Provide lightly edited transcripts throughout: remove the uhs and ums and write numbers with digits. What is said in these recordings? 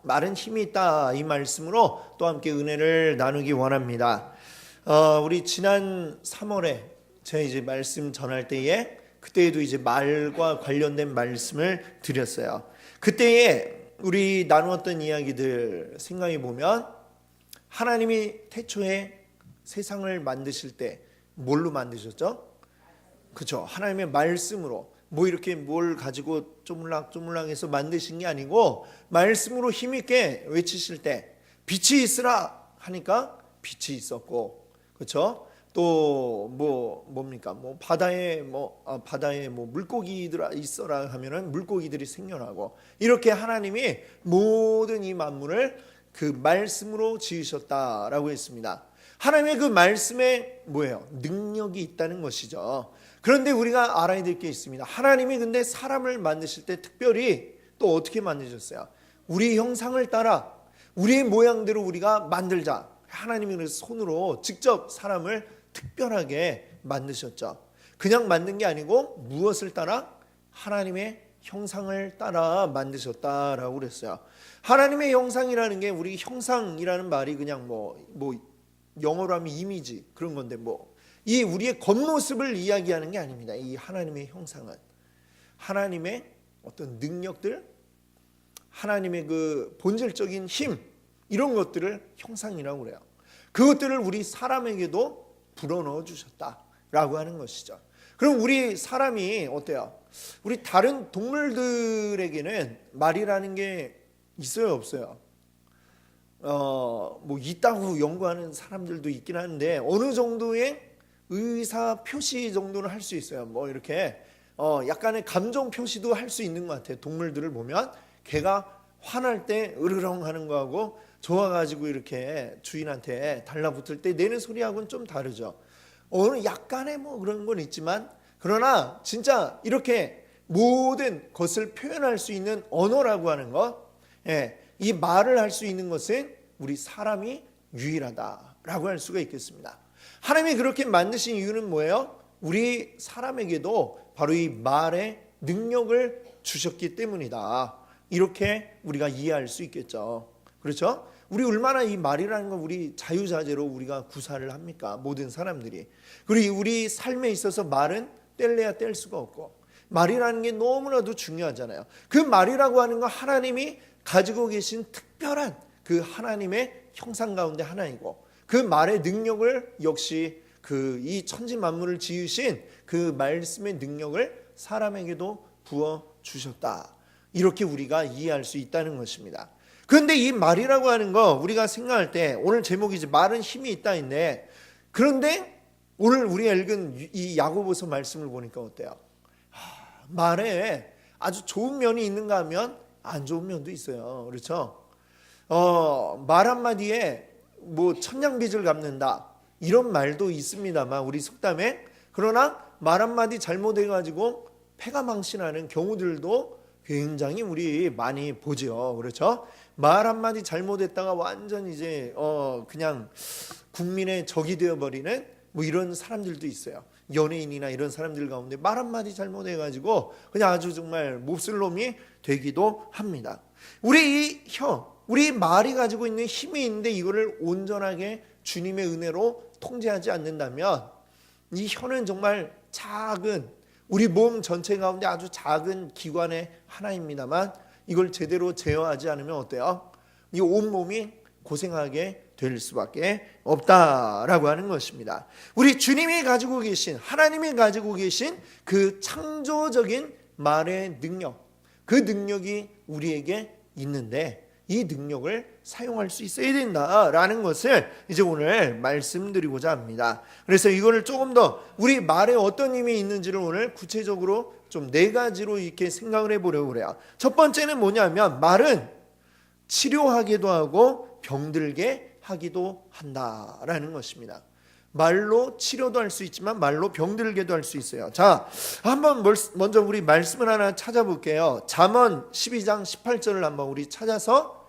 마른 힘이 있다, 이 말씀으로 또 함께 은혜를 나누기 원합니다. 우리 지난 3월에 제가 이제 말씀 전할 때에 그때에도 이제 말과 관련된 말씀을 드렸어요. 그때에 우리 나누었던 이야기들 생각해 보면 하나님이 태초에 세상을 만드실 때 뭘로 만드셨죠? 그렇죠. 하나님의 말씀으로 뭐 이렇게 뭘 가지고 쪼물락쪼물락해서 만드신 게 아니고 말씀으로 힘있게 외치실 때 빛이 있으라 하니까 빛이 있었고, 그렇죠. 또 뭡니까? 바다에 물고기들 있어라 하면은 물고기들이 생겨나고, 이렇게 하나님이 모든 이 만물을 그 말씀으로 지으셨다라고 했습니다. 하나님의 그 말씀에 뭐예요? 능력이 있다는 것이죠. 그런데 우리가 알아야 될 게 있습니다. 하나님이 근데 사람을 만드실 때 특별히 또 어떻게 만드셨어요? 우리 형상을 따라 우리의 모양대로 우리가 만들자. 하나님이 그래서 손으로 직접 사람을 특별하게 만드셨죠. 그냥 만든 게 아니고 무엇을 따라? 하나님의 형상을 따라 만드셨다라고 그랬어요. 하나님의 형상이라는 게, 우리 형상이라는 말이 그냥 영어로 하면 이미지 그런 건데, 이 우리의 겉모습을 이야기하는 게 아닙니다. 이 하나님의 형상은 하나님의 어떤 능력들, 하나님의 그 본질적인 힘, 이런 것들을 형상이라고 그래요. 그것들을 우리 사람에게도 불어넣어 주셨다라고 하는 것이죠. 그럼 우리 사람이 어때요? 우리 다른 동물들에게는 말이라는 게 있어요, 없어요? 있다고 연구하는 사람들도 있긴 한데 어느 정도의 의사 표시 정도는 할 수 있어요. 이렇게 약간의 감정 표시도 할 수 있는 것 같아요. 동물들을 보면 개가 화날 때 으르렁 하는 거하고 좋아가지고 이렇게 주인한테 달라붙을 때 내는 소리하고는 좀 다르죠. 어느 약간의 그런 건 있지만, 그러나 진짜 이렇게 모든 것을 표현할 수 있는 언어라고 하는 것, 이 말을 할 수 있는 것은 우리 사람이 유일하다라고 할 수가 있겠습니다. 하나님이 그렇게 만드신 이유는 뭐예요? 우리 사람에게도 바로 이 말의 능력을 주셨기 때문이다. 이렇게 우리가 이해할 수 있겠죠. 그렇죠? 우리 얼마나 이 말이라는 건 우리 자유자재로 우리가 구사를 합니까? 모든 사람들이. 그리고 우리 삶에 있어서 말은 뗄래야 뗄 수가 없고, 말이라는 게 너무나도 중요하잖아요. 그 말이라고 하는 건 하나님이 가지고 계신 특별한 그 하나님의 형상 가운데 하나이고, 그 말의 능력을 역시 이 천지 만물을 지으신 그 말씀의 능력을 사람에게도 부어 주셨다. 이렇게 우리가 이해할 수 있다는 것입니다. 그런데 이 말이라고 하는 거 우리가 생각할 때, 오늘 제목이지 말은 힘이 있다인데, 그런데 오늘 우리가 읽은 이 야고보서 말씀을 보니까 어때요? 말에 아주 좋은 면이 있는가 하면 안 좋은 면도 있어요. 그렇죠? 말 한마디에 천냥빚을 갚는다, 이런 말도 있습니다만 우리 속담에, 그러나 말 한마디 잘못해가지고 패가 망신하는 경우들도 굉장히 우리 많이 보죠. 그렇죠? 말 한마디 잘못했다가 완전 이제 그냥 국민의 적이 되어버리는 이런 사람들도 있어요. 연예인이나 이런 사람들 가운데 말 한마디 잘못해가지고 그냥 아주 정말 몹쓸 놈이 되기도 합니다. 우리 말이 가지고 있는 힘이 있는데 이거를 온전하게 주님의 은혜로 통제하지 않는다면, 이 혀는 정말 작은, 우리 몸 전체 가운데 아주 작은 기관의 하나입니다만, 이걸 제대로 제어하지 않으면 어때요? 이 온몸이 고생하게 될 수밖에 없다라고 하는 것입니다. 우리 주님이 가지고 계신, 하나님이 가지고 계신 그 창조적인 말의 능력, 그 능력이 우리에게 있는데 이 능력을 사용할 수 있어야 된다라는 것을 이제 오늘 말씀드리고자 합니다. 그래서 이거를 조금 더 우리 말에 어떤 힘이 있는지를 오늘 구체적으로 좀 4가지로 이렇게 생각을 해보려고 그래요. 첫 번째는 뭐냐면, 말은 치료하기도 하고 병들게 하기도 한다라는 것입니다. 말로 치료도 할 수 있지만 말로 병들게도 할 수 있어요. 자, 한번 먼저 우리 말씀을 하나 찾아볼게요. 잠언 12장 18절을 한번 우리 찾아서,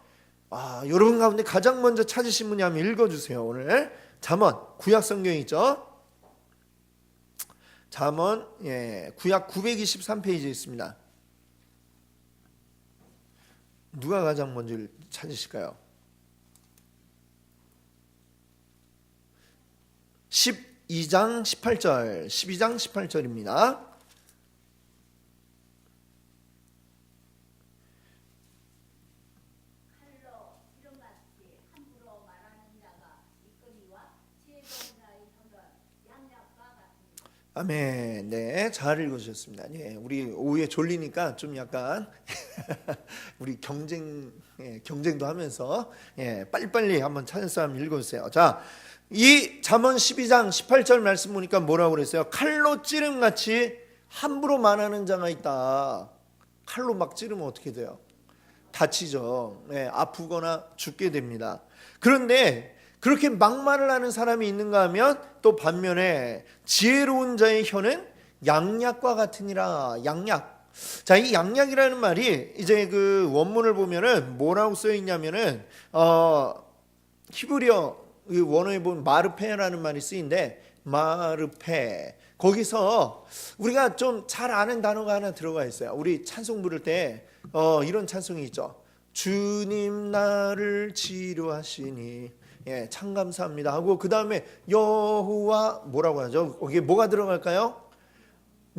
여러분 가운데 가장 먼저 찾으신 분이 한번 읽어주세요. 오늘 잠언, 구약 성경이죠. 잠언, 구약 923페이지에 있습니다. 누가 가장 먼저 찾으실까요? 12장 18절, 12장 18절입니다. 아멘. 네, 잘 읽어주셨습니다. 예, 우리 오후에 졸리니까 좀 약간 우리 경쟁도 하면서 빨리빨리 한번 찾은 사람 읽어주세요. 자, 이 잠언 12장 18절 말씀 보니까 뭐라고 그랬어요? 칼로 찌름같이 함부로 말하는 자가 있다. 칼로 막 찌르면 어떻게 돼요? 다치죠. 아프거나 죽게 됩니다. 그런데 그렇게 막말을 하는 사람이 있는가 하면 또 반면에 지혜로운 자의 혀는 양약과 같으니라. 양약. 자, 이 양약이라는 말이 이제 그 원문을 보면은 뭐라고 써 있냐면은 히브리어 원어에 보면 마르페라는 말이 쓰인데, 마르페, 거기서 우리가 좀 잘 아는 단어가 하나 들어가 있어요. 우리 찬송 부를 때 이런 찬송이 있죠. 주님 나를 치료하시니 참 감사합니다 하고, 그 다음에 여호와 뭐라고 하죠? 거기에 뭐가 들어갈까요?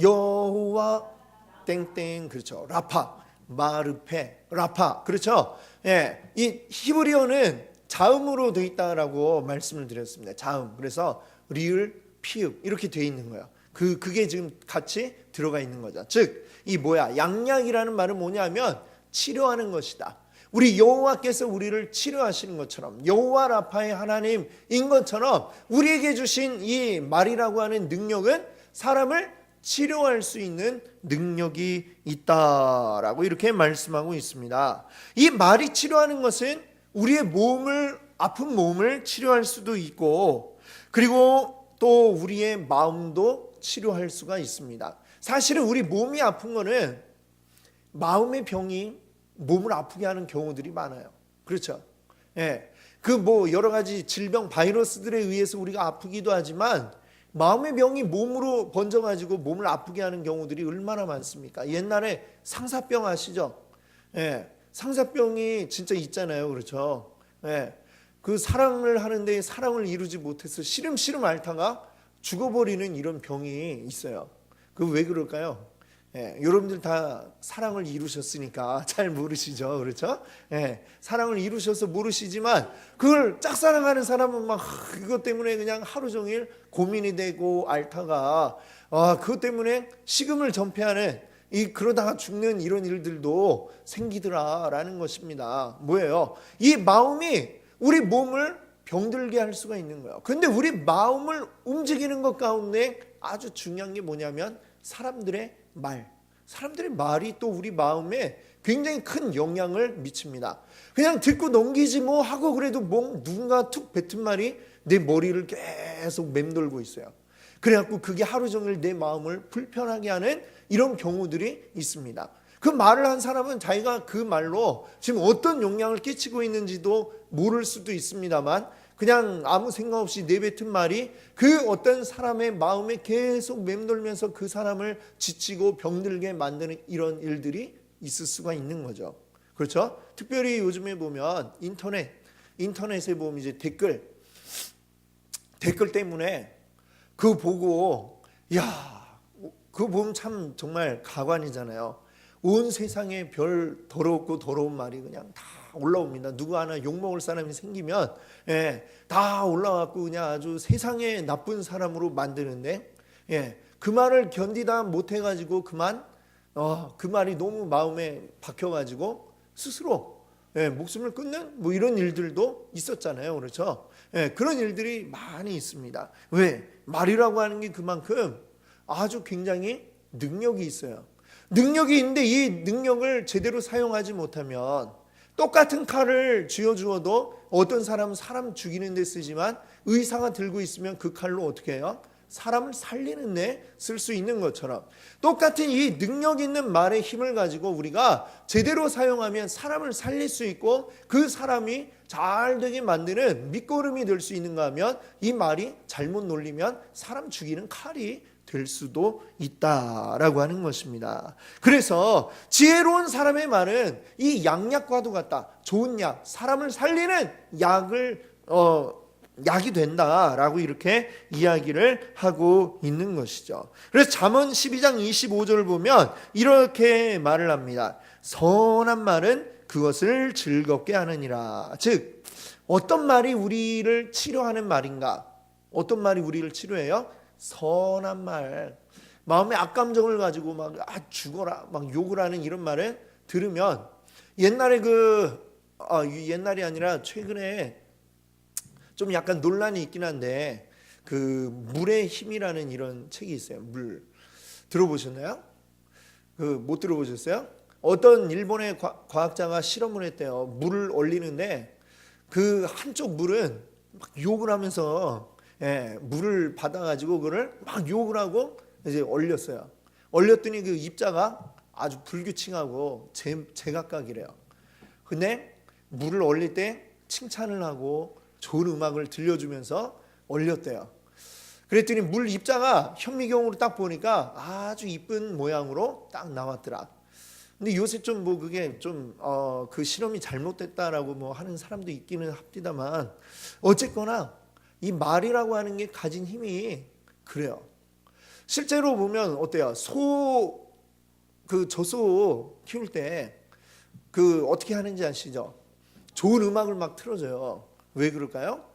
여호와 땡땡, 그렇죠. 라파, 마르페, 라파, 그렇죠. 이 히브리어는 자음으로 되어 있다라고 말씀을 드렸습니다. 자음. 그래서 리을, 피읍 이렇게 되어 있는 거예요. 그게 지금 같이 들어가 있는 거죠. 즉, 이 양약이라는 말은 뭐냐면 치료하는 것이다. 우리 여호와께서 우리를 치료하시는 것처럼, 여호와 라파의 하나님인 것처럼 우리에게 주신 이 말이라고 하는 능력은 사람을 치료할 수 있는 능력이 있다라고 이렇게 말씀하고 있습니다. 이 말이 치료하는 것은 우리의 아픈 몸을 치료할 수도 있고, 그리고 또 우리의 마음도 치료할 수가 있습니다. 사실은 우리 몸이 아픈 거는 마음의 병이 몸을 아프게 하는 경우들이 많아요. 그렇죠? 여러 가지 질병, 바이러스들에 의해서 우리가 아프기도 하지만 마음의 병이 몸으로 번져가지고 몸을 아프게 하는 경우들이 얼마나 많습니까? 옛날에 상사병 아시죠? 상사병이 진짜 있잖아요. 그렇죠? 그 사랑을 하는데 사랑을 이루지 못해서 시름시름 앓다가 죽어버리는 이런 병이 있어요. 그 왜 그럴까요? 여러분들 다 사랑을 이루셨으니까 잘 모르시죠. 그렇죠? 사랑을 이루셔서 모르시지만 그걸 짝사랑하는 사람은 막 그것 때문에 그냥 하루 종일 고민이 되고 앓다가 그것 때문에 식음을 전폐하는, 그러다가 죽는 이런 일들도 생기더라라는 것입니다. 뭐예요? 이 마음이 우리 몸을 병들게 할 수가 있는 거예요. 그런데 우리 마음을 움직이는 것 가운데 아주 중요한 게 뭐냐면 사람들의 말이 또 우리 마음에 굉장히 큰 영향을 미칩니다. 그냥 듣고 넘기지 뭐 하고 그래도 누군가 툭 뱉은 말이 내 머리를 계속 맴돌고 있어요. 그래갖고 그게 하루 종일 내 마음을 불편하게 하는 이런 경우들이 있습니다. 그 말을 한 사람은 자기가 그 말로 지금 어떤 영향을 끼치고 있는지도 모를 수도 있습니다만, 그냥 아무 생각 없이 내뱉은 말이 그 어떤 사람의 마음에 계속 맴돌면서 그 사람을 지치고 병들게 만드는 이런 일들이 있을 수가 있는 거죠. 그렇죠? 특별히 요즘에 보면 인터넷에 보면 이제 댓글 때문에 그거 보고 그거 보면 참 정말 가관이잖아요. 온 세상에 별 더럽고 더러운 말이 그냥 다 올라옵니다. 누구 하나 욕먹을 사람이 생기면 다 올라와갖고 그냥 아주 세상에 나쁜 사람으로 만드는데, 그 말을 견디다 못해가지고 그 말이 너무 마음에 박혀가지고 스스로 목숨을 끊는 뭐 이런 일들도 있었잖아요. 그렇죠? 그런 일들이 많이 있습니다. 왜? 말이라고 하는 게 그만큼 아주 굉장히 능력이 있어요. 능력이 있는데 이 능력을 제대로 사용하지 못하면, 똑같은 칼을 쥐어주어도 어떤 사람은 사람 죽이는 데 쓰지만 의사가 들고 있으면 그 칼로 어떻게 해요? 사람을 살리는 데 쓸 수 있는 것처럼, 똑같은 이 능력 있는 말의 힘을 가지고 우리가 제대로 사용하면 사람을 살릴 수 있고 그 사람이 잘 되게 만드는 밑거름이 될 수 있는가 하면, 이 말이 잘못 놀리면 사람 죽이는 칼이 될 수도 있다라고 하는 것입니다. 그래서 지혜로운 사람의 말은 이 양약과도 같다. 좋은 약, 사람을 살리는 약이 된다라고 이렇게 이야기를 하고 있는 것이죠. 그래서 잠언 12장 25절을 보면 이렇게 말을 합니다. 선한 말은 그것을 즐겁게 하느니라. 즉 어떤 말이 우리를 치료하는 말인가? 어떤 말이 우리를 치료해요? 선한 말. 마음의 악감정을 가지고 막 죽어라, 막 욕을 하는 이런 말을 들으면 옛날에 옛날이 아니라 최근에 좀 약간 논란이 있긴 한데 그 물의 힘이라는 이런 책이 있어요. 물 들어보셨나요? 못 들어보셨어요? 어떤 일본의 과학자가 실험을 했대요. 물을 올리는데 그 한쪽 물은 막 욕을 하면서 물을 받아가지고 그걸 막 욕을 하고 이제 올렸어요. 올렸더니 그 입자가 아주 불규칙하고 제각각이래요. 근데 물을 올릴 때 칭찬을 하고 좋은 음악을 들려주면서 올렸대요. 그랬더니 물 입자가 현미경으로 딱 보니까 아주 이쁜 모양으로 딱 나왔더라. 근데 요새 좀 뭐 그게 좀 그 실험이 잘못됐다라고 뭐 하는 사람도 있기는 합니다만 어쨌거나 이 말이라고 하는 게 가진 힘이 그래요. 실제로 보면 어때요? 저소 키울 때 어떻게 하는지 아시죠? 좋은 음악을 막 틀어줘요. 왜 그럴까요?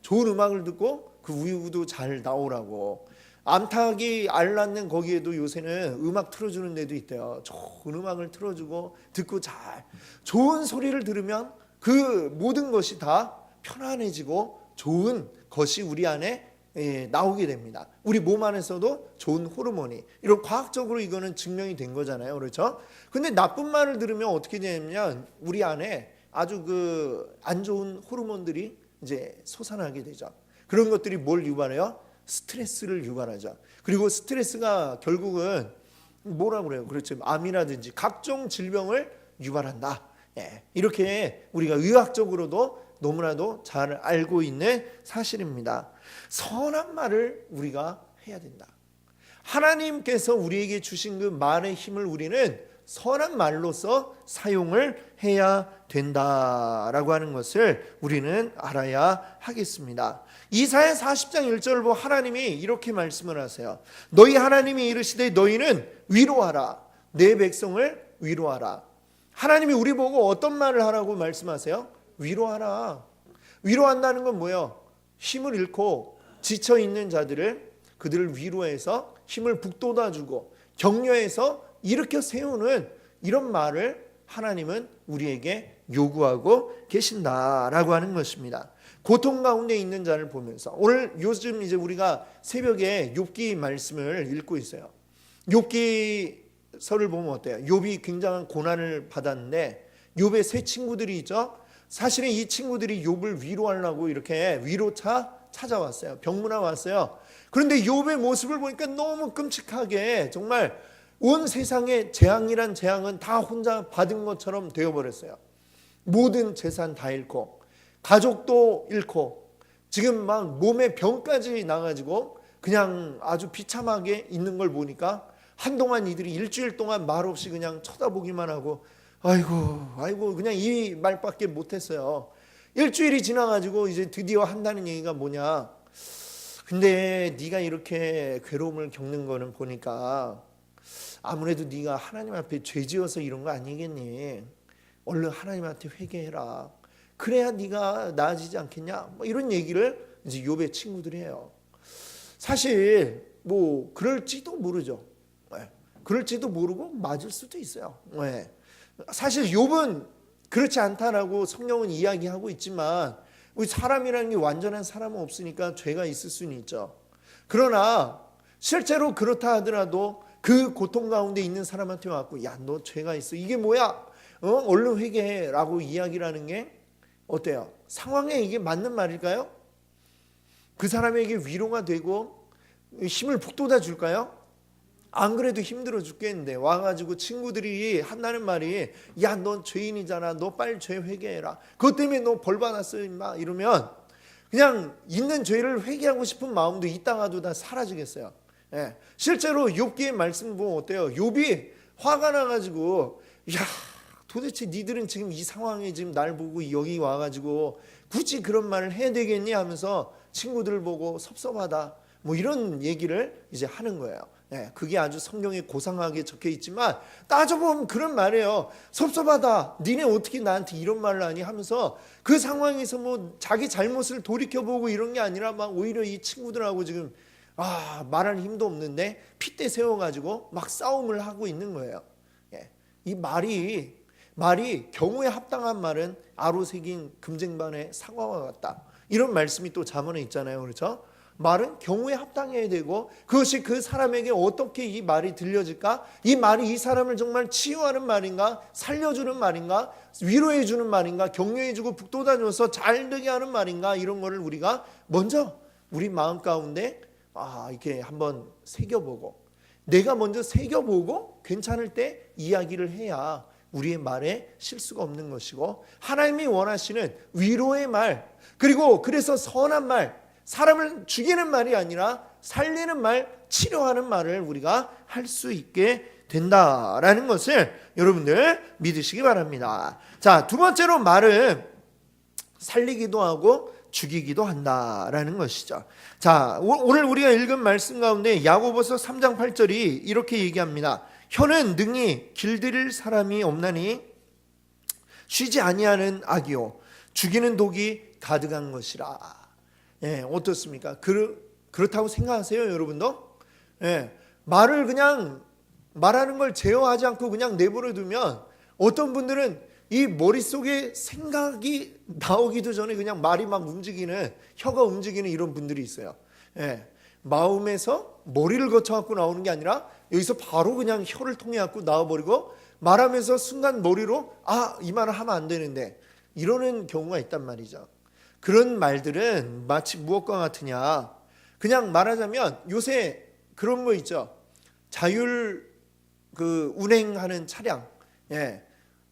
좋은 음악을 듣고 그 우유도 잘 나오라고. 암탉이 알 낳는 거기에도 요새는 음악 틀어주는 데도 있대요. 좋은 음악을 틀어주고 듣고 좋은 소리를 들으면 그 모든 것이 다 편안해지고 좋은 것이 우리 안에 나오게 됩니다. 우리 몸 안에서도 좋은 호르몬이, 이런 과학적으로 이거는 증명이 된 거잖아요. 그렇죠? 근데 나쁜 말을 들으면 어떻게 되냐면 우리 안에 아주 안 좋은 호르몬들이 이제 솟아나게 되죠. 그런 것들이 뭘 유발해요? 스트레스를 유발하죠. 그리고 스트레스가 결국은 뭐라고 그래요? 그렇죠. 암이라든지 각종 질병을 유발한다. 이렇게 우리가 의학적으로도 너무나도 잘 알고 있는 사실입니다. 선한 말을 우리가 해야 된다. 하나님께서 우리에게 주신 그 말의 힘을 우리는 선한 말로서 사용을 해야 된다라고 하는 것을 우리는 알아야 하겠습니다. 이사야 40장 1절을 보고 하나님이 이렇게 말씀을 하세요. 너희 하나님이 이르시되 너희는 위로하라. 내 백성을 위로하라. 하나님이 우리 보고 어떤 말을 하라고 말씀하세요? 위로하라. 위로한다는 건 뭐예요? 힘을 잃고 지쳐있는 자들을, 그들을 위로해서 힘을 북돋아주고 격려해서 일으켜 세우는 이런 말을 하나님은 우리에게 요구하고 계신다라고 하는 것입니다. 고통 가운데 있는 자를 보면서 오늘 요즘 이제 우리가 새벽에 욥기 말씀을 읽고 있어요. 욥기서를 보면 어때요? 욥이 굉장한 고난을 받았는데 욥의 세 친구들이 있죠. 사실은 이 친구들이 욥을 위로하려고 이렇게 위로차 찾아왔어요. 병문안 왔어요. 그런데 욥의 모습을 보니까 너무 끔찍하게 정말 온 세상의 재앙이란 재앙은 다 혼자 받은 것처럼 되어버렸어요. 모든 재산 다 잃고 가족도 잃고 지금 막 몸에 병까지 나가지고 그냥 아주 비참하게 있는 걸 보니까 한동안 이들이 일주일 동안 말없이 그냥 쳐다보기만 하고 아이고 그냥 이 말밖에 못했어요. 일주일이 지나가지고 이제 드디어 한다는 얘기가 뭐냐. 근데 네가 이렇게 괴로움을 겪는 거는 보니까 아무래도 네가 하나님 앞에 죄 지어서 이런 거 아니겠니? 얼른 하나님한테 회개해라. 그래야 네가 나아지지 않겠냐? 뭐 이런 얘기를 이제 욥의 친구들이 해요. 사실 뭐 그럴지도 모르죠. 그럴지도 모르고 맞을 수도 있어요. 사실 욥은 그렇지 않다라고 성경은 이야기하고 있지만 우리 사람이라는 게 완전한 사람은 없으니까 죄가 있을 수는 있죠. 그러나 실제로 그렇다 하더라도 그 고통 가운데 있는 사람한테 와서 야, 너 죄가 있어. 이게 뭐야? 얼른 회개해 라고 이야기를 하는 게 어때요? 상황에 이게 맞는 말일까요? 그 사람에게 위로가 되고 힘을 북돋아 줄까요? 안 그래도 힘들어 죽겠는데 와가지고 친구들이 한다는 말이 야, 너 죄인이잖아. 너 빨리 죄 회개해라. 그것 때문에 너 벌 받았어 임마. 이러면 그냥 있는 죄를 회개하고 싶은 마음도 있다가도 다 사라지겠어요. 예. 실제로 욥기의 말씀 보면 어때요? 욥이 화가 나가지고 야 도대체 니들은 지금 이 상황에 지금 날 보고 여기 와가지고 굳이 그런 말을 해야 되겠니 하면서 친구들 보고 섭섭하다 뭐 이런 얘기를 이제 하는 거예요. 예, 그게 아주 성경에 고상하게 적혀 있지만 따져보면 그런 말이에요. 섭섭하다. 니네 어떻게 나한테 이런 말을 하니 하면서 그 상황에서 뭐 자기 잘못을 돌이켜보고 이런 게 아니라 막 오히려 이 친구들하고 지금 말할 힘도 없는데 핏대 세워가지고 막 싸움을 하고 있는 거예요. 예, 이 말이 경우에 합당한 말은 아로 새긴 금쟁반의 사과와 같다. 이런 말씀이 또 잠언에 있잖아요. 그렇죠? 말은 경우에 합당해야 되고 그것이 그 사람에게 어떻게 이 말이 들려질까? 이 말이 이 사람을 정말 치유하는 말인가? 살려주는 말인가? 위로해주는 말인가? 격려해주고 북돋아줘서 잘되게 하는 말인가? 이런 거를 우리가 먼저 우리 마음 가운데 이렇게 한번 새겨보고 내가 먼저 새겨보고 괜찮을 때 이야기를 해야 우리의 말에 실수가 없는 것이고 하나님이 원하시는 위로의 말 그리고 그래서 선한 말 사람을 죽이는 말이 아니라 살리는 말, 치료하는 말을 우리가 할 수 있게 된다라는 것을 여러분들 믿으시기 바랍니다. 자, 두 번째로 말은 살리기도 하고 죽이기도 한다라는 것이죠. 자, 오늘 우리가 읽은 말씀 가운데 야고보서 3장 8절이 이렇게 얘기합니다. 혀는 능히 길들일 사람이 없나니 쉬지 아니하는 악이요 죽이는 독이 가득한 것이라. 예, 어떻습니까? 그렇다고 생각하세요, 여러분도? 예, 말을 그냥 말하는 걸 제어하지 않고 그냥 내버려 두면 어떤 분들은 이 머릿속에 생각이 나오기도 전에 그냥 말이 막 움직이는 혀가 움직이는 이런 분들이 있어요. 예, 마음에서 머리를 거쳐갖고 나오는 게 아니라 여기서 바로 그냥 혀를 통해 갖고 나와버리고 말하면서 순간 머리로 이 말을 하면 안 되는데 이러는 경우가 있단 말이죠. 그런 말들은 마치 무엇과 같으냐 그냥 말하자면 요새 그런 거 있죠. 자율 운행하는 차량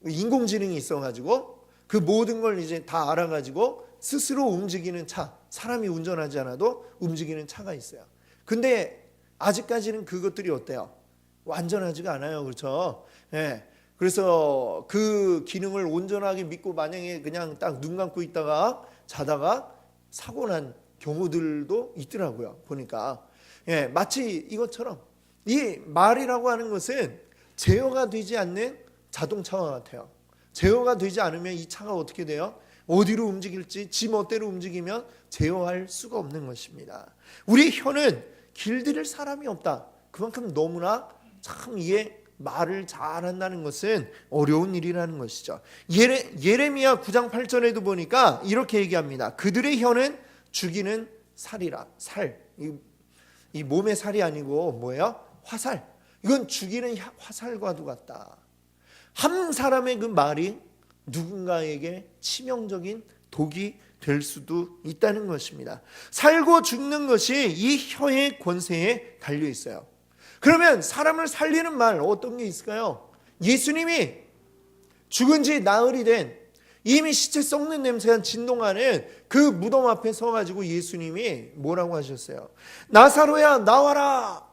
인공지능이 있어가지고 그 모든 걸 이제 다 알아가지고 스스로 움직이는 차 사람이 운전하지 않아도 움직이는 차가 있어요. 근데 아직까지는 그것들이 어때요? 완전하지가 않아요. 그렇죠? 그래서 그 기능을 온전하게 믿고 만약에 그냥 딱 눈 감고 있다가 자다가 사고 난 경우들도 있더라고요. 보니까 마치 이것처럼 이 말이라고 하는 것은 제어가 되지 않는 자동차와 같아요. 제어가 되지 않으면 이 차가 어떻게 돼요? 어디로 움직일지 지 멋대로 움직이면 제어할 수가 없는 것입니다. 우리 혀는 길들일 사람이 없다. 그만큼 너무나 참 이게 말을 잘한다는 것은 어려운 일이라는 것이죠. 예레미야 9장 8절에도 보니까 이렇게 얘기합니다. 그들의 혀는 죽이는 살이라. 살. 이 몸의 살이 아니고 뭐예요? 화살. 이건 죽이는 화살과도 같다. 한 사람의 그 말이 누군가에게 치명적인 독이 될 수도 있다는 것입니다. 살고 죽는 것이 이 혀의 권세에 달려 있어요. 그러면 사람을 살리는 말 어떤 게 있을까요? 예수님이 죽은 지 나흘이 된 이미 시체 썩는 냄새가 진동하는 그 무덤 앞에 서가지고 예수님이 뭐라고 하셨어요? 나사로야 나와라.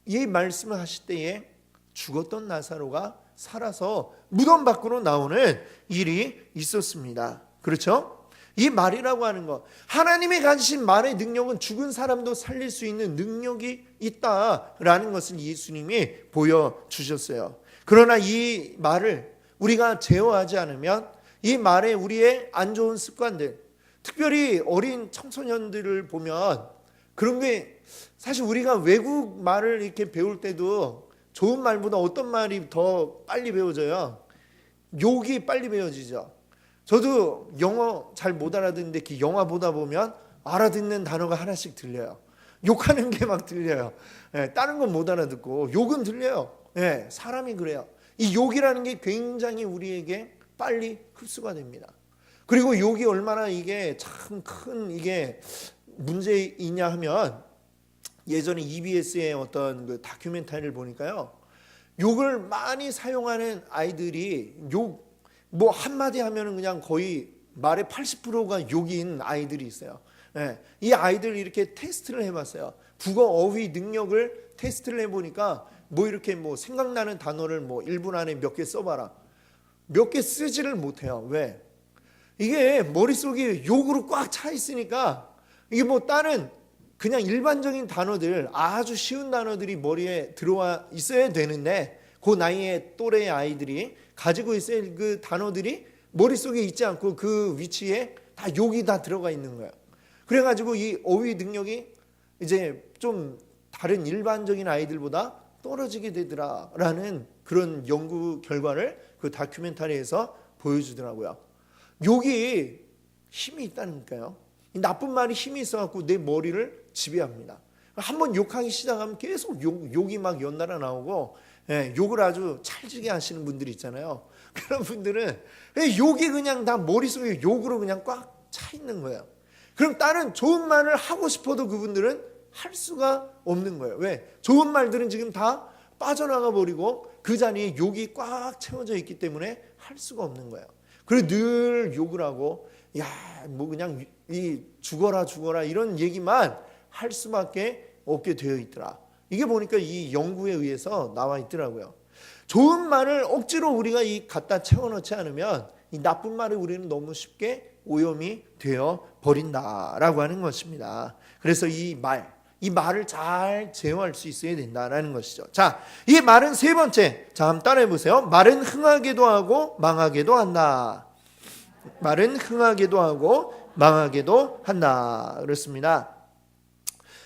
이 말씀을 하실 때에 죽었던 나사로가 살아서 무덤 밖으로 나오는 일이 있었습니다. 그렇죠? 이 말이라고 하는 것, 하나님이 가지신 말의 능력은 죽은 사람도 살릴 수 있는 능력이 있다라는 것을 예수님이 보여주셨어요. 그러나 이 말을 우리가 제어하지 않으면 이 말에 우리의 안 좋은 습관들, 특별히 어린 청소년들을 보면 그런 게 사실 우리가 외국 말을 이렇게 배울 때도 좋은 말보다 어떤 말이 더 빨리 배워져요? 욕이 빨리 배워지죠. 저도 영어 잘 못 알아듣는데 그 영화 보다 보면 알아듣는 단어가 하나씩 들려요. 욕하는 게 막 들려요. 다른 건 못 알아듣고 욕은 들려요. 사람이 그래요. 이 욕이라는 게 굉장히 우리에게 빨리 흡수가 됩니다. 그리고 욕이 얼마나 이게 참 큰 이게 문제이냐 하면 예전에 EBS의 어떤 그 다큐멘터리를 보니까요. 욕을 많이 사용하는 아이들이 욕 뭐 한마디 하면은 그냥 거의 말의 80%가 욕인 아이들이 있어요. 이 아이들 이렇게 테스트를 해봤어요. 국어 어휘 능력을 테스트를 해보니까 뭐 이렇게 뭐 생각나는 단어를 뭐 1분 안에 몇 개 써봐라. 몇 개 쓰지를 못해요. 왜? 이게 머릿속이 욕으로 꽉 차 있으니까 이게 뭐 다른 그냥 일반적인 단어들, 아주 쉬운 단어들이 머리에 들어와 있어야 되는데 그 나이에 또래의 아이들이 가지고 있어야 그 단어들이 머릿속에 있지 않고 그 위치에 다 욕이 다 들어가 있는 거예요. 그래가지고 이 어휘 능력이 이제 좀 다른 일반적인 아이들보다 떨어지게 되더라라는 그런 연구 결과를 그 다큐멘터리에서 보여주더라고요. 욕이 힘이 있다니까요. 이 나쁜 말이 힘이 있어갖고 내 머리를 지배합니다. 한번 욕하기 시작하면 계속 욕이 막 연달아 나오고, 욕을 아주 찰지게 하시는 분들이 있잖아요. 그런 분들은 욕이 그냥 다 머릿속에 욕으로 그냥 꽉 차 있는 거예요. 그럼 다른 좋은 말을 하고 싶어도 그분들은 할 수가 없는 거예요. 왜? 좋은 말들은 지금 다 빠져나가 버리고 그 자리에 욕이 꽉 채워져 있기 때문에 할 수가 없는 거예요. 그리고 늘 욕을 하고 뭐 그냥 이 죽어라 이런 얘기만 할 수밖에 없게 되어 있더라. 이게 보니까 이 연구에 의해서 나와 있더라고요. 좋은 말을 억지로 우리가 갖다 채워넣지 않으면 이 나쁜 말을 우리는 너무 쉽게 오염이 되어 버린다라고 하는 것입니다. 그래서 이 말을 잘 제어할 수 있어야 된다라는 것이죠. 자, 이 말은 세 번째. 자, 한번 따라해 보세요. 말은 흥하게도 하고 망하게도 한다. 말은 흥하게도 하고 망하게도 한다. 그렇습니다.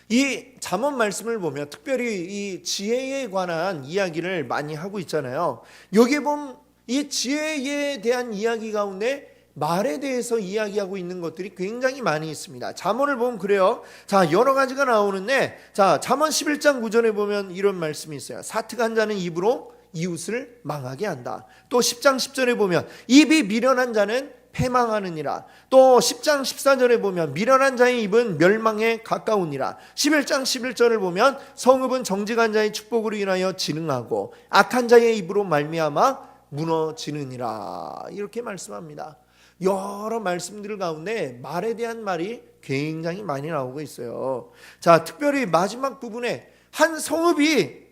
이 잠언 말씀을 보면 특별히 이 지혜에 관한 이야기를 많이 하고 있잖아요. 여기에 보면 이 지혜에 대한 이야기 가운데 말에 대해서 이야기하고 있는 것들이 굉장히 많이 있습니다. 잠언을 보면 그래요. 자, 여러 가지가 나오는데, 자, 잠언 11장 9절에 보면 이런 말씀이 있어요. 사특한 자는 입으로 이웃을 망하게 한다. 또 10장 10절에 보면 입이 미련한 자는 패망하느니라. 또 10장 14절에 보면 미련한 자의 입은 멸망에 가까우니라. 11장 11절을 보면 성읍은 정직한 자의 축복으로 인하여 진흥하고 악한 자의 입으로 말미암아 무너지느니라. 이렇게 말씀합니다. 여러 말씀들 가운데 말에 대한 말이 굉장히 많이 나오고 있어요. 자, 특별히 마지막 부분에 한 성읍이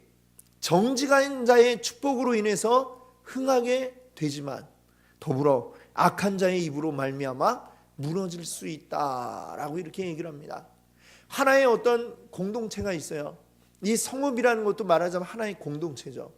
정직한 자의 축복으로 인해서 흥하게 되지만 더불어 악한 자의 입으로 말미암아 무너질 수 있다라고 이렇게 얘기를 합니다. 하나의 어떤 공동체가 있어요. 이 성읍이라는 것도 말하자면 하나의 공동체죠.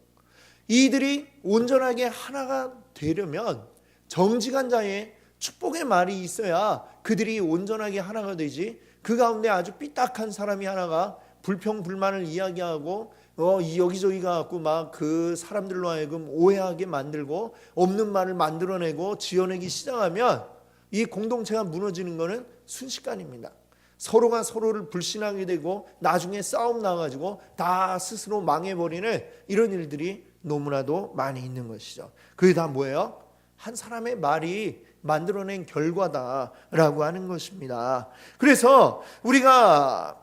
이들이 온전하게 하나가 되려면 정직한 자의 축복의 말이 있어야 그들이 온전하게 하나가 되지, 그 가운데 아주 삐딱한 사람이 하나가 불평불만을 이야기하고 여기저기 가갖고 막 그 사람들로 하여금 오해하게 만들고 없는 말을 만들어내고 지어내기 시작하면 이 공동체가 무너지는 것은 순식간입니다. 서로가 서로를 불신하게 되고 나중에 싸움 나가지고 다 스스로 망해버리는 이런 일들이 너무나도 많이 있는 것이죠. 그게 다 뭐예요? 한 사람의 말이 만들어낸 결과다라고 하는 것입니다. 그래서 우리가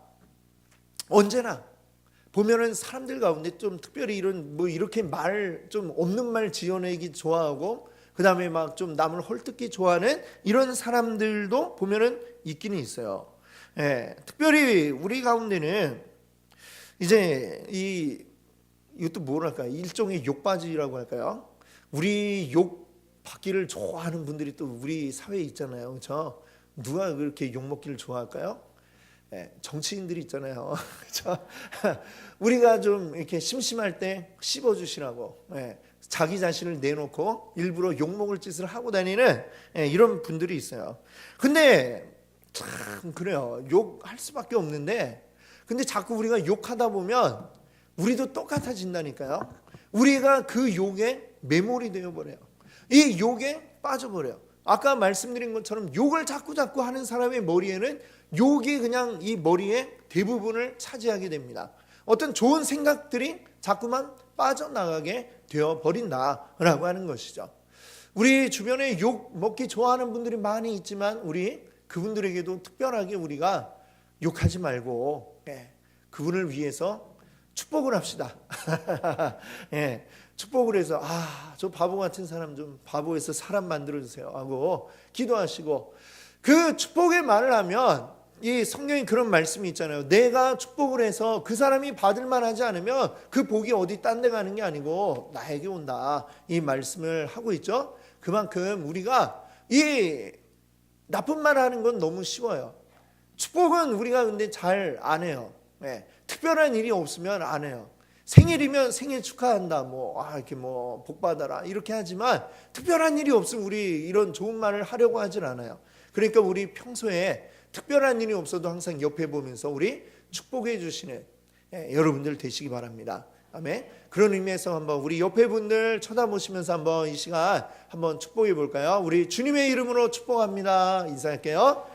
언제나 보면은 사람들 가운데 좀 특별히 이런 뭐 이렇게 말 좀 없는 말 지어내기 좋아하고 그 다음에 막 좀 남을 헐뜯기 좋아하는 이런 사람들도 보면은 있기는 있어요. 특별히 우리 가운데는 이제 이것도 뭐랄까 일종의 욕바지라고 할까요? 우리 욕 받기를 좋아하는 분들이 또 우리 사회에 있잖아요. 그렇죠? 누가 그렇게 욕 먹기를 좋아할까요? 정치인들이 있잖아요. 그렇죠? 우리가 좀 이렇게 심심할 때 씹어주시라고 자기 자신을 내놓고 일부러 욕먹을 짓을 하고 다니는 이런 분들이 있어요. 근데 참 그래요. 욕할 수밖에 없는데 근데 자꾸 우리가 욕하다 보면 우리도 똑같아진다니까요. 우리가 그 욕에 매몰이 되어버려요. 이 욕에 빠져버려요. 아까 말씀드린 것처럼 욕을 자꾸 하는 사람의 머리에는 욕이 그냥 이 머리의 대부분을 차지하게 됩니다. 어떤 좋은 생각들이 자꾸만 빠져나가게 되어버린다라고 하는 것이죠. 우리 주변에 욕 먹기 좋아하는 분들이 많이 있지만 우리 그분들에게도 특별하게 우리가 욕하지 말고 그분을 위해서 축복을 합시다. 축복을 해서 저 바보 같은 사람 좀 바보에서 사람 만들어주세요 하고 기도하시고 그 축복의 말을 하면 이 성경에 그런 말씀이 있잖아요. 내가 축복을 해서 그 사람이 받을 만하지 않으면 그 복이 어디 딴 데 가는 게 아니고 나에게 온다. 이 말씀을 하고 있죠. 그만큼 우리가 이 나쁜 말 하는 건 너무 쉬워요. 축복은 우리가 근데 잘 안 해요. 네. 특별한 일이 없으면 안 해요. 생일이면 생일 축하한다, 이렇게 복 받아라 이렇게 하지만 특별한 일이 없으면 우리 이런 좋은 말을 하려고 하질 않아요. 그러니까 우리 평소에 특별한 일이 없어도 항상 옆에 보면서 우리 축복해 주시는 여러분들 되시기 바랍니다. 아멘. 그런 의미에서 한번 우리 옆에 분들 쳐다보시면서 한번 이 시간 한번 축복해 볼까요? 우리 주님의 이름으로 축복합니다. 인사할게요.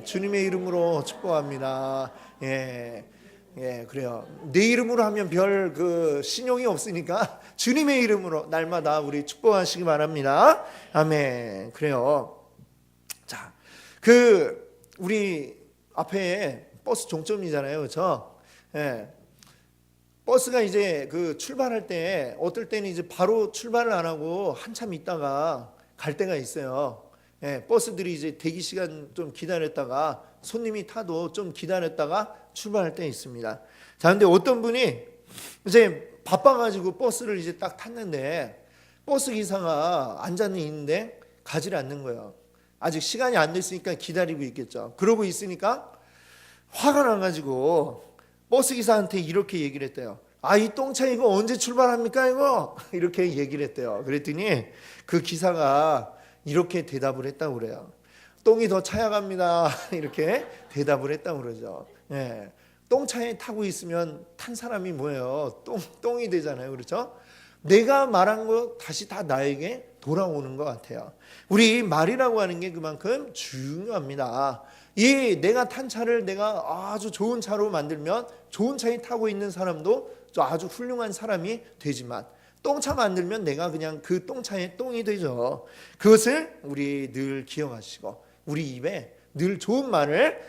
주님의 이름으로 축복합니다. 그래요. 내 이름으로 하면 별 신용이 없으니까 주님의 이름으로 날마다 우리 축복하시기 바랍니다. 아멘. 그래요. 자, 우리 앞에 버스 종점이잖아요, 그렇죠? 버스가 이제 출발할 때 어떨 때는 이제 바로 출발을 안 하고 한참 있다가 갈 때가 있어요. 버스들이 이제 대기 시간 좀 기다렸다가 손님이 타도 좀 기다렸다가 출발할 때 있습니다. 자, 근데 어떤 분이 이제 바빠가지고 버스를 이제 딱 탔는데 버스 기사가 앉아는 있는데 가지를 않는 거예요. 아직 시간이 안 됐으니까 기다리고 있겠죠. 그러고 있으니까 화가 나가지고 버스 기사한테 이렇게 얘기를 했대요. 이 똥차 이거 언제 출발합니까 이거? 이렇게 얘기를 했대요. 그랬더니 그 기사가 이렇게 대답을 했다고 그래요. 똥이 더 차야 갑니다. 이렇게 대답을 했다고 그러죠. 똥차에 타고 있으면 탄 사람이 뭐예요? 똥이 되잖아요. 그렇죠? 내가 말한 거 다시 다 나에게 돌아오는 것 같아요. 우리 말이라고 하는 게 그만큼 중요합니다. 이 내가 탄 차를 내가 아주 좋은 차로 만들면 좋은 차에 타고 있는 사람도 아주 훌륭한 사람이 되지만 똥차 만들면 내가 그냥 그 똥차의 똥이 되죠. 그것을 우리 늘 기억하시고 우리 입에 늘 좋은 말을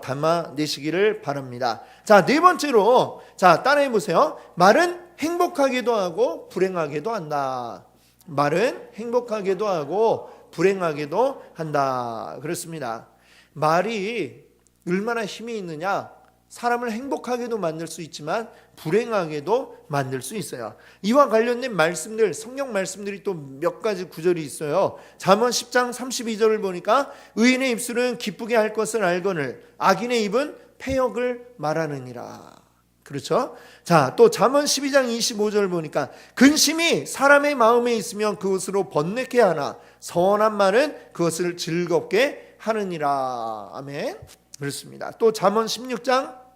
담아내시기를 바랍니다. 자, 네 번째로 따라해 보세요. 말은 행복하게도 하고 불행하게도 한다. 말은 행복하게도 하고 불행하게도 한다. 그렇습니다. 말이 얼마나 힘이 있느냐? 사람을 행복하게도 만들 수 있지만 불행하게도 만들 수 있어요. 이와 관련된 말씀들, 성경 말씀들이 또 몇 가지 구절이 있어요. 잠언 10장 32절을 보니까 의인의 입술은 기쁘게 할 것을 알거늘 악인의 입은 패역을 말하느니라. 그렇죠? 자, 또 잠언 12장 25절 보니까 근심이 사람의 마음에 있으면 그것으로 번뇌케 하나 선한 말은 그것을 즐겁게 하느니라. 아멘. 그렇습니다. 또 잠언 16장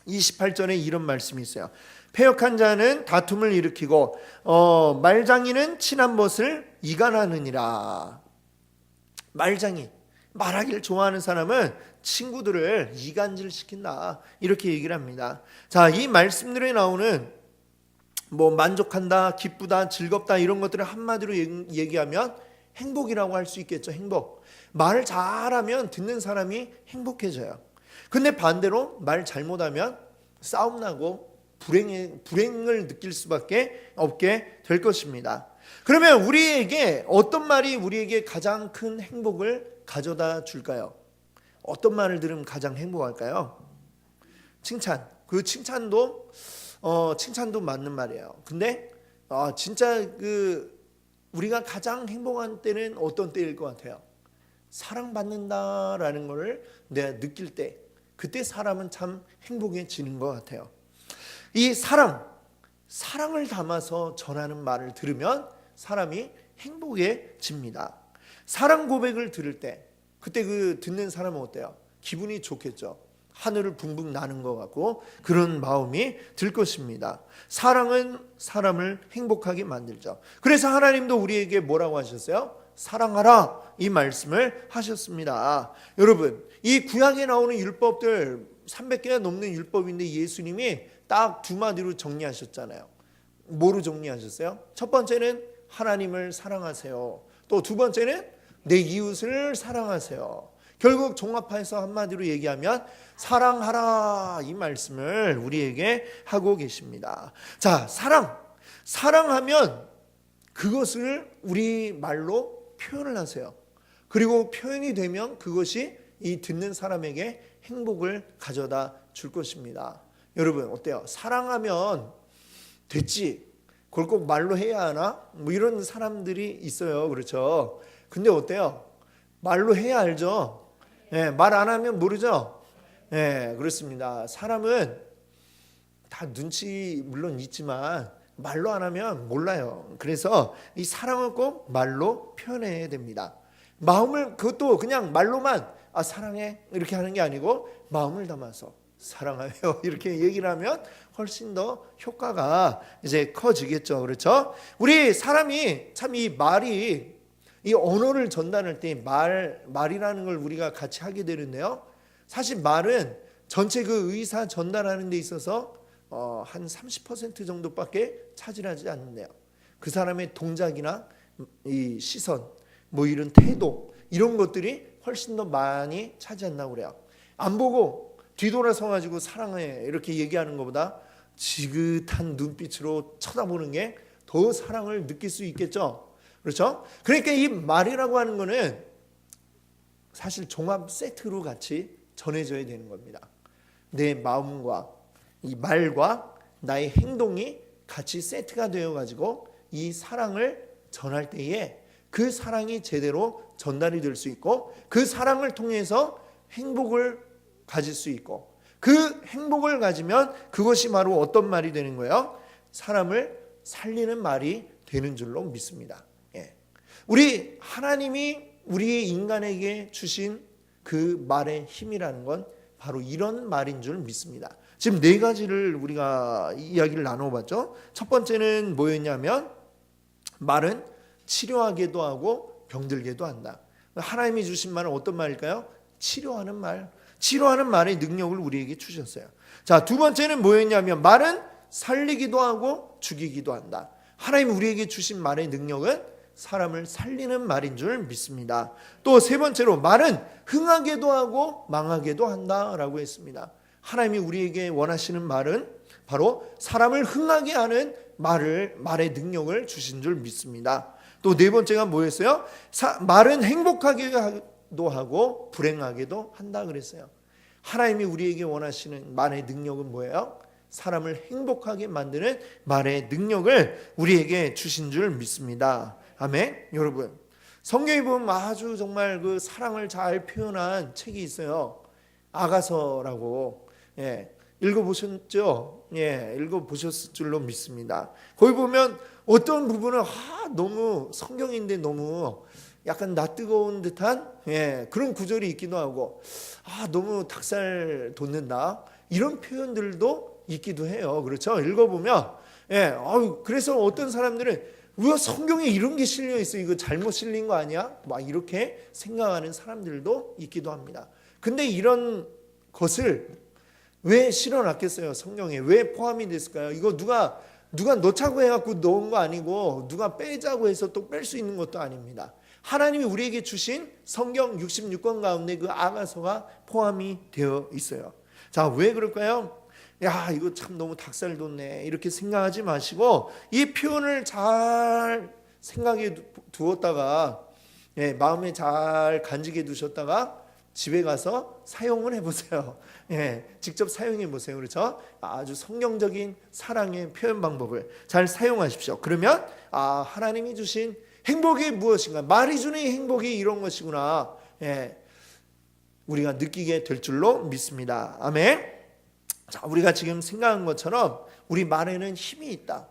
28절에 이런 말씀이 있어요. 패역한 자는 다툼을 일으키고 말장이는 친한 것을 이간하느니라. 말장이, 말하기를 좋아하는 사람은 친구들을 이간질시킨다. 이렇게 얘기를 합니다. 자, 이 말씀들에 나오는 만족한다, 기쁘다, 즐겁다 이런 것들을 한마디로 얘기하면 행복이라고 할 수 있겠죠. 행복. 말을 잘하면 듣는 사람이 행복해져요. 근데 반대로 말 잘못하면 싸움 나고 불행을 느낄 수밖에 없게 될 것입니다. 그러면 우리에게 어떤 말이 우리에게 가장 큰 행복을 가져다 줄까요? 어떤 말을 들으면 가장 행복할까요? 칭찬. 그 칭찬도 맞는 말이에요. 근데 진짜 우리가 가장 행복한 때는 어떤 때일 것 같아요? 사랑받는다라는 것을 내가 느낄 때, 그때 사람은 참 행복해지는 것 같아요. 이 사랑을 담아서 전하는 말을 들으면 사람이 행복해집니다. 사랑 고백을 들을 때 그때 듣는 사람은 어때요? 기분이 좋겠죠. 하늘을 붕붕 나는 것 같고 그런 마음이 들 것입니다. 사랑은 사람을 행복하게 만들죠. 그래서 하나님도 우리에게 뭐라고 하셨어요? 사랑하라, 이 말씀을 하셨습니다. 여러분, 이 구약에 나오는 율법들 300개가 넘는 율법인데 예수님이 딱 두 마디로 정리하셨잖아요. 뭐로 정리하셨어요? 첫 번째는 하나님을 사랑하세요. 또 두 번째는 내 이웃을 사랑하세요. 결국 종합해서 한마디로 얘기하면 사랑하라, 이 말씀을 우리에게 하고 계십니다. 자, 사랑하면 그것을 우리 말로 표현을 하세요. 그리고 표현이 되면 그것이 이 듣는 사람에게 행복을 가져다 줄 것입니다. 여러분 어때요? 사랑하면 됐지. 그걸 꼭 말로 해야 하나? 뭐 이런 사람들이 있어요. 그렇죠? 근데 어때요? 말로 해야 알죠? 예, 말 안 하면 모르죠? 예, 그렇습니다. 사람은 다 눈치 물론 있지만 말로 안 하면 몰라요. 그래서 이 사랑을 꼭 말로 표현해야 됩니다. 마음을 그것도 그냥 말로만 사랑해 이렇게 하는 게 아니고 마음을 담아서 사랑해요 이렇게 얘기를 하면 훨씬 더 효과가 이제 커지겠죠. 그렇죠? 우리 사람이 참 이 말이 이 언어를 전달할 때 말이라는 걸 우리가 같이 하게 되는데요. 사실 말은 전체 그 의사 전달하는 데 있어서 한 30% 정도밖에 차지하지 않는데요. 그 사람의 동작이나 이 시선, 뭐 이런 태도 이런 것들이 훨씬 더 많이 차지한다고 그래요. 안 보고 뒤돌아서 가지고 사랑해 이렇게 얘기하는 것보다 지긋한 눈빛으로 쳐다보는 게 더 사랑을 느낄 수 있겠죠. 그렇죠? 그러니까 이 말이라고 하는 거는 사실 종합 세트로 같이 전해져야 되는 겁니다. 내 마음과 이 말과 나의 행동이 같이 세트가 되어 가지고 이 사랑을 전할 때에 그 사랑이 제대로 전달이 될 수 있고 그 사랑을 통해서 행복을 가질 수 있고 그 행복을 가지면 그것이 바로 어떤 말이 되는 거예요? 사람을 살리는 말이 되는 줄로 믿습니다. 예. 우리 하나님이 우리 인간에게 주신 그 말의 힘이라는 건 바로 이런 말인 줄 믿습니다. 지금 네 가지를 우리가 이야기를 나눠봤죠. 첫 번째는 뭐였냐면 말은 치료하게도 하고 병들게도 한다. 하나님이 주신 말은 어떤 말일까요? 치료하는 말. 치료하는 말의 능력을 우리에게 주셨어요. 자, 두 번째는 뭐였냐면 말은 살리기도 하고 죽이기도 한다. 하나님 우리에게 주신 말의 능력은 사람을 살리는 말인 줄 믿습니다. 또 세 번째로 말은 흥하게도 하고 망하게도 한다라고 했습니다. 하나님이 우리에게 원하시는 말은 바로 사람을 흥하게 하는 말의 능력을 주신 줄 믿습니다. 또 네 번째가 뭐였어요? 말은 행복하게도 하고 불행하게도 한다 그랬어요. 하나님이 우리에게 원하시는 말의 능력은 뭐예요? 사람을 행복하게 만드는 말의 능력을 우리에게 주신 줄 믿습니다. 아멘. 여러분 성경에 보면 아주 정말 그 사랑을 잘 표현한 책이 있어요. 아가서라고. 예, 읽어보셨죠? 예, 읽어보셨을 줄로 믿습니다. 거기 보면 어떤 부분은 너무 성경인데 너무 약간 낯뜨거운 듯한 그런 구절이 있기도 하고 너무 닭살 돋는다 이런 표현들도 있기도 해요. 그렇죠? 읽어보면 그래서 어떤 사람들은 왜 성경에 이런 게 실려 있어? 이거 잘못 실린 거 아니야? 막 이렇게 생각하는 사람들도 있기도 합니다. 근데 이런 것을 왜 실어놨겠어요? 성경에 왜 포함이 됐을까요? 이거 누가 넣자고 해갖고 넣은 거 아니고 누가 빼자고 해서 또 뺄 수 있는 것도 아닙니다. 하나님이 우리에게 주신 성경 66권 가운데 그 아가서가 포함이 되어 있어요. 자, 왜 그럴까요? 야, 이거 참 너무 닭살 돋네 이렇게 생각하지 마시고 이 표현을 잘 생각해 두었다가 마음에 잘 간직해 두셨다가 집에 가서 사용을 해보세요. 직접 사용해 보세요. 그렇죠? 아주 성경적인 사랑의 표현 방법을 잘 사용하십시오. 그러면 하나님이 주신 행복이 무엇인가? 말이 주는 행복이 이런 것이구나. 우리가 느끼게 될 줄로 믿습니다. 아멘. 자, 우리가 지금 생각한 것처럼 우리 말에는 힘이 있다.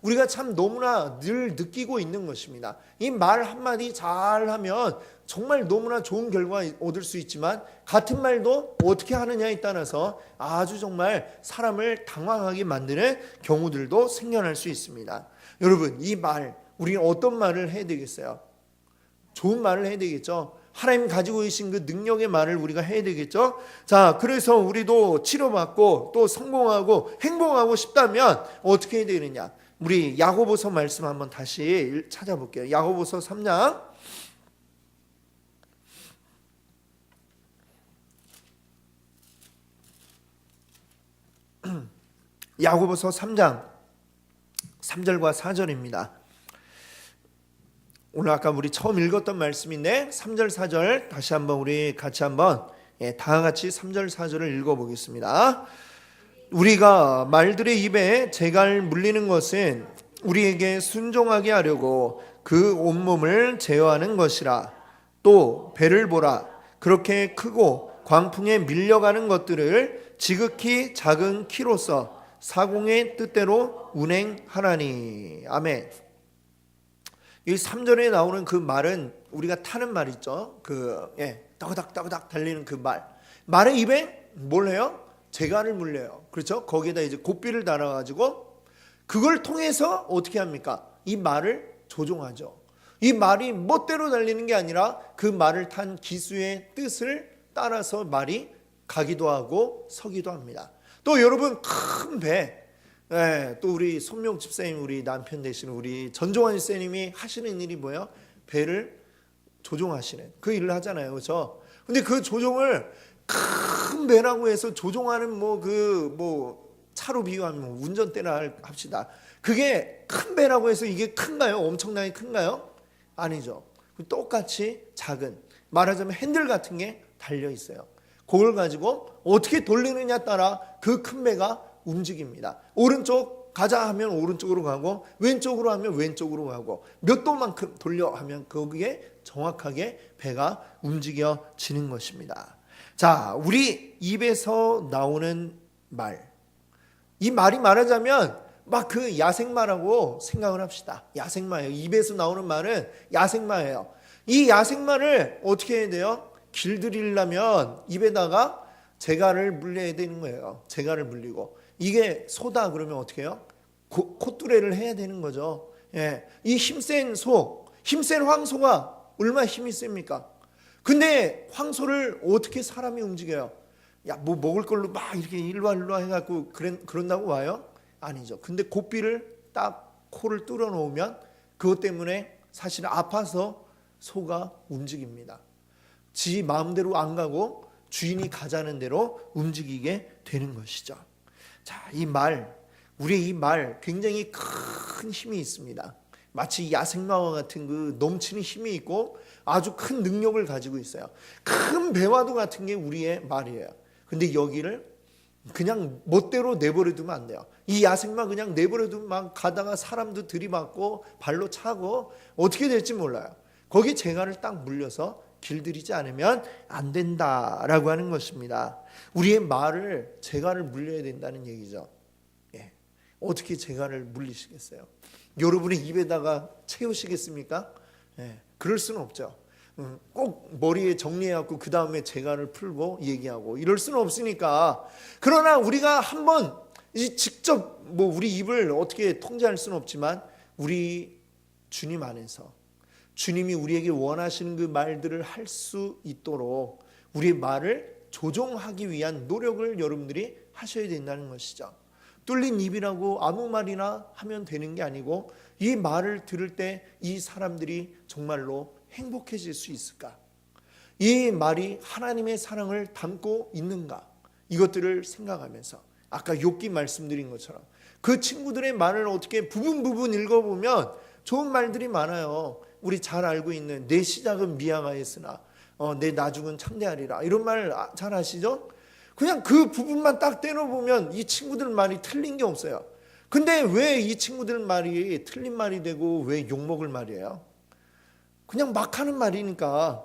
우리가 참 너무나 늘 느끼고 있는 것입니다. 이 말 한마디 잘하면 정말 너무나 좋은 결과 얻을 수 있지만 같은 말도 어떻게 하느냐에 따라서 아주 정말 사람을 당황하게 만드는 경우들도 생겨날 수 있습니다. 여러분, 이 말, 우리는 어떤 말을 해야 되겠어요? 좋은 말을 해야 되겠죠. 하나님 가지고 계신 그 능력의 말을 우리가 해야 되겠죠. 자, 그래서 우리도 치료받고 또 성공하고 행복하고 싶다면 어떻게 해야 되느냐? 우리 야고보서 말씀 한번 다시 찾아볼게요. 야고보서 3장 야고보서 3장 3절과 4절입니다. 오늘 아까 우리 처음 읽었던 말씀인데 3절 4절 다시 한번 우리 같이 한번 다 같이 3절 4절을 읽어보겠습니다. 우리가 말들의 입에 재갈 물리는 것은 우리에게 순종하게 하려고 그 온몸을 제어하는 것이라. 또 배를 보라. 그렇게 크고 광풍에 밀려가는 것들을 지극히 작은 키로서 사공의 뜻대로 운행하라니. 아멘. 이 3절에 나오는 그 말은 우리가 타는 말 있죠. 따그닥 달리는 그 말. 말의 입에 뭘 해요? 재갈을 물려요. 그렇죠? 거기에다 이제 고삐를 달아가지고 그걸 통해서 어떻게 합니까? 이 말을 조종하죠. 이 말이 멋대로 달리는 게 아니라 그 말을 탄 기수의 뜻을 따라서 말이 가기도 하고 서기도 합니다. 또 여러분 큰 배, 또 우리 손명 집사님 우리 남편 되신 우리 전종환 집사님이 하시는 일이 뭐예요? 배를 조종하시는 그 일을 하잖아요, 그렇죠? 근데 그 조종을 큰 배라고 해서 조종하는 차로 비유하면 운전대라 합시다. 그게 큰 배라고 해서 이게 큰가요? 엄청나게 큰가요? 아니죠. 똑같이 작은, 말하자면 핸들 같은 게 달려 있어요. 그걸 가지고 어떻게 돌리느냐 따라 그 큰 배가 움직입니다. 오른쪽 가자 하면 오른쪽으로 가고 왼쪽으로 하면 왼쪽으로 가고 몇 도만큼 돌려 하면 거기에 정확하게 배가 움직여지는 것입니다. 자, 우리 입에서 나오는 말, 이 말이 말하자면 막 그 야생마라고 생각을 합시다. 야생마예요. 입에서 나오는 말은 야생마예요. 이 야생마를 어떻게 해야 돼요? 길들이려면 입에다가 재갈을 물려야 되는 거예요. 재갈을 물리고 이게 소다 그러면 어떻게 해요? 콧뚜레를 해야 되는 거죠. 이 힘센 소, 힘센 황소가 얼마나 힘이 셉니까? 근데 황소를 어떻게 사람이 움직여요? 야, 뭐 먹을 걸로 막 이렇게 일로와 해갖고 그런다고 와요? 아니죠. 근데 고삐를 딱 코를 뚫어 놓으면 그것 때문에 사실 아파서 소가 움직입니다. 지 마음대로 안 가고 주인이 가자는 대로 움직이게 되는 것이죠. 자, 이 말, 우리의 이 말 굉장히 큰 힘이 있습니다. 마치 야생마와 같은 그 넘치는 힘이 있고 아주 큰 능력을 가지고 있어요. 큰 배와도 같은 게 우리의 말이에요. 근데 여기를 그냥 멋대로 내버려 두면 안 돼요. 이 야생마 그냥 내버려 두면 막 가다가 사람도 들이받고 발로 차고 어떻게 될지 몰라요. 거기 재갈을 딱 물려서 길들이지 않으면 안 된다라고 하는 것입니다. 우리의 말을 재갈을 물려야 된다는 얘기죠. 어떻게 재갈을 물리시겠어요? 여러분의 입에다가 채우시겠습니까? 그럴 수는 없죠. 꼭 머리에 정리해갖고 그 다음에 재갈을 풀고 얘기하고 이럴 수는 없으니까. 그러나 우리가 한번 직접 우리 입을 어떻게 통제할 수는 없지만 우리 주님 안에서 주님이 우리에게 원하시는 그 말들을 할 수 있도록 우리의 말을 조종하기 위한 노력을 여러분들이 하셔야 된다는 것이죠. 뚫린 입이라고 아무 말이나 하면 되는 게 아니고 이 말을 들을 때 이 사람들이 정말로 행복해질 수 있을까? 이 말이 하나님의 사랑을 담고 있는가? 이것들을 생각하면서 아까 욥기 말씀드린 것처럼 그 친구들의 말을 어떻게 부분 읽어보면 좋은 말들이 많아요. 우리 잘 알고 있는 내 시작은 미양하였으나 내 나중은 창대하리라, 이런 말 잘 아시죠? 그냥 그 부분만 딱 떼놓으면 이 친구들 말이 틀린 게 없어요. 근데 왜 이 친구들 말이 틀린 말이 되고 왜 욕먹을 말이에요? 그냥 막 하는 말이니까.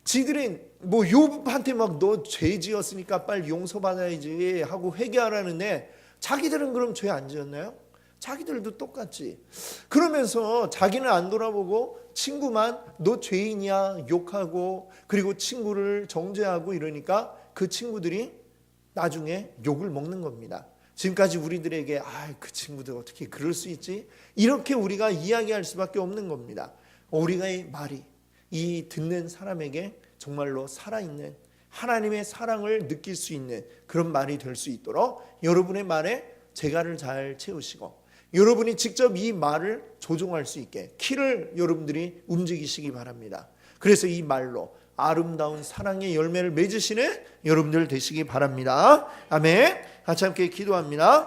지들이 욥한테 막 너 죄 지었으니까 빨리 용서받아야지 하고 회개하라는데 자기들은 그럼 죄 안 지었나요? 자기들도 똑같지. 그러면서 자기는 안 돌아보고 친구만 너 죄인이야 욕하고 그리고 친구를 정죄하고 이러니까 그 친구들이 나중에 욕을 먹는 겁니다. 지금까지 우리들에게 그 친구들 어떻게 그럴 수 있지? 이렇게 우리가 이야기할 수밖에 없는 겁니다. 우리의 말이 이 듣는 사람에게 정말로 살아있는 하나님의 사랑을 느낄 수 있는 그런 말이 될 수 있도록 여러분의 말에 재갈을 잘 채우시고 여러분이 직접 이 말을 조종할 수 있게 키를 여러분들이 움직이시기 바랍니다. 그래서 이 말로 아름다운 사랑의 열매를 맺으시는 여러분들 되시기 바랍니다. 아멘. 같이 함께 기도합니다.